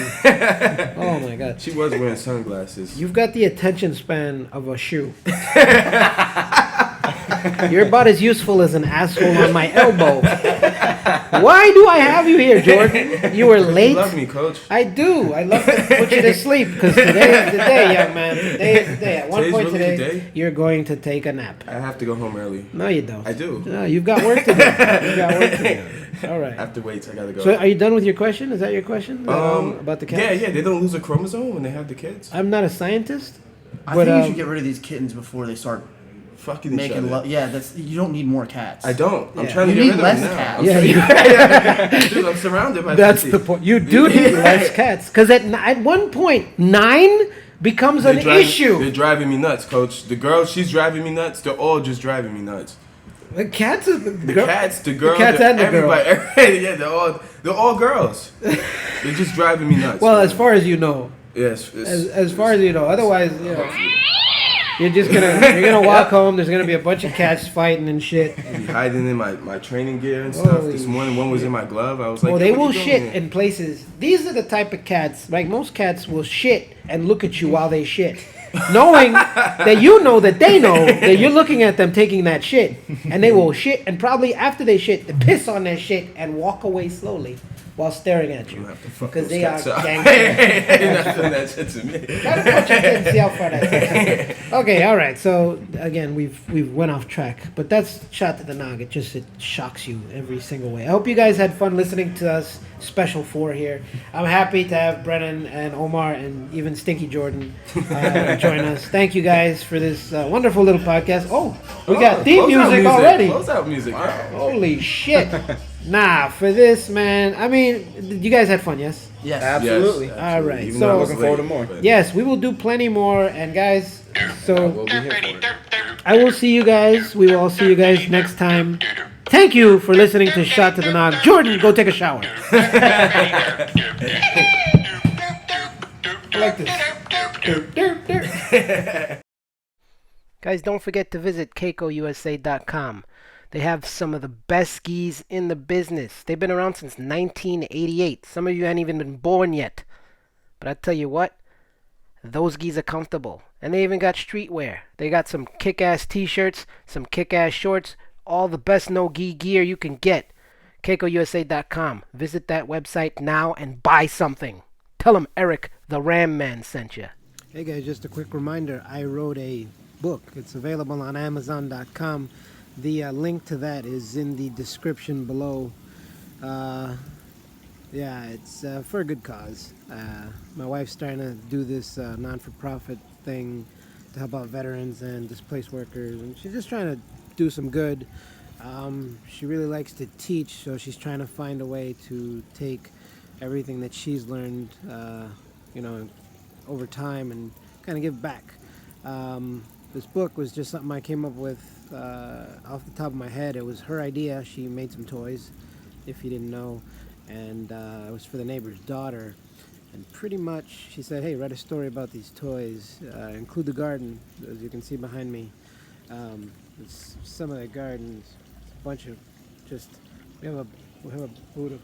Oh my God. She was wearing sunglasses. You've got the attention span of a shoe. You're about as useful as an asshole on my elbow. Why do I have you here, Jordan? You were late. You love me, coach. I do. I love to put you to sleep because today is the day, young man. Today is the day. At one Today's point really today, the day? you're going to take a nap. I have to go home early. No, you don't. I do. No, you've got work to do. You've got work to do. All right. After weights, I gotta go. So, are you done with your question? Is that your question about the cats? Yeah, they don't lose a chromosome when they have the kids. I'm not a scientist. I But, think you should get rid of these kittens before they start Fucking each making other. love. Yeah, you don't need more cats. I don't. I'm Yeah. trying to You get need rid of less them now. cats. I'm Yeah, trying- Dude, I'm surrounded by That's 50. the point. You do need less cats because at one point 9 becomes an issue. They're driving me nuts, coach. The girl, she's driving me nuts. They're all just driving me nuts. The cats are The cats, the girl, cats and the girl. everybody. Yeah, they're all girls. They're just driving me nuts. Well, man. as far as you know, yes, as far as you know. Otherwise, you're gonna walk home. There's gonna be a bunch of cats fighting and shit. be hiding in my training gear and stuff. Holy This morning, one was in my glove. I was like, Well, they "What will you doing shit here?" in places. These are the type of cats. Like most cats will shit and look at you while they shit, knowing that you know that they know that you're looking at them taking that shit, and they will shit and probably after they shit, they piss on their shit and walk away slowly while staring at you I'm gonna have to fuck because those they are cats up. gangsters. You're not doing that shit to me. Gotta put your kid and see how far that takes. Okay, all right. So again, we've went off track, but that's shot to the nog. It shocks you every single way. I hope you guys had fun listening to us. Special 4 here. I'm happy to have Brennan and Omar and even Stinky Jordan join us. Thank you guys for this wonderful little podcast. Oh, we got theme Close-out music already. Close out music. Wow. Holy shit! Nah, for this man. I mean, you guys had fun, yes? Yes. Absolutely. All right, Even so- though I was Looking forward to late, more. but- Yes, we will do plenty more. And guys, so We'll be here for it. I will see you guys. We will all see you guys next time. Thank you for listening to Shot to the Nog. Jordan, go take a shower. I like this. Guys, don't forget to visit keikousa.com. They have some of the best skis in the business. They've been around since 1988. Some of you haven't even been born yet. But I tell you what, those skis are comfortable. And they even got streetwear. They got some kick-ass t-shirts, some kick-ass shorts, all the best no-gi gear you can get. keikousa.com. Visit that website now and buy something. Tell them Eric, the Ram Man, sent you. Hey guys, just a quick reminder. I wrote a book. It's available on Amazon.com. The link to that is in the description below. Yeah, it's for a good cause. My wife's starting to do this non-for-profit thing to help out veterans and displaced workers, and she's just trying to do some good. She really likes to teach, so she's trying to find a way to take everything that she's learned, over time and kind of give back. This book was just something I came up with off the top of my head. It was her idea. She made some toys, if you didn't know, and it was for the neighbor's daughter. And pretty much she said, hey, write a story about these toys. Include the garden, as you can see behind me. It's some of the gardens. It's a bunch of just, we have a boot of,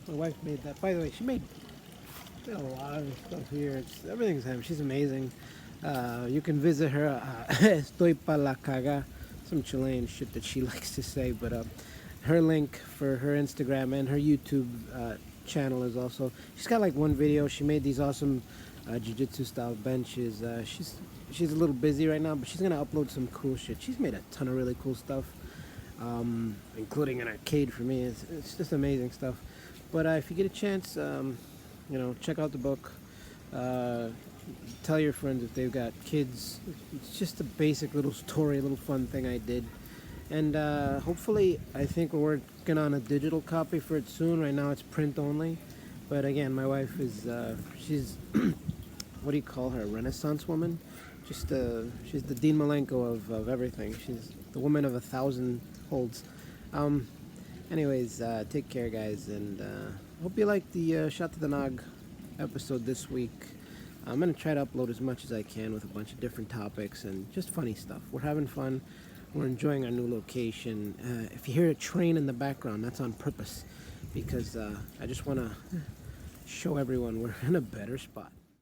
my wife made that. By the way, she made a lot of stuff here. Everything's him. She's amazing. You can visit her. Estoy pa la caga. Some Chilean shit that she likes to say, but her link for her Instagram and her YouTube channel is also. She's got like one video. She made these awesome jiu-jitsu style benches. She's a little busy right now, but she's gonna upload some cool shit. She's made a ton of really cool stuff, including an arcade for me. It's just amazing stuff. But if you get a chance, check out the book. Tell your friends if they've got kids. It's just a basic little story, a little fun thing I did. And hopefully, I think we're working on a digital copy for it soon. Right now it's print only. But again, my wife is, she's, what do you call her, Renaissance woman? She's the Dean Malenko of everything. She's the woman of 1,000 holds. Anyways, take care, guys, and hope you like the Shot to the Nog episode this week. I'm going to try to upload as much as I can with a bunch of different topics and just funny stuff. We're having fun. We're enjoying our new location. If you hear a train in the background, that's on purpose because I just want to show everyone we're in a better spot.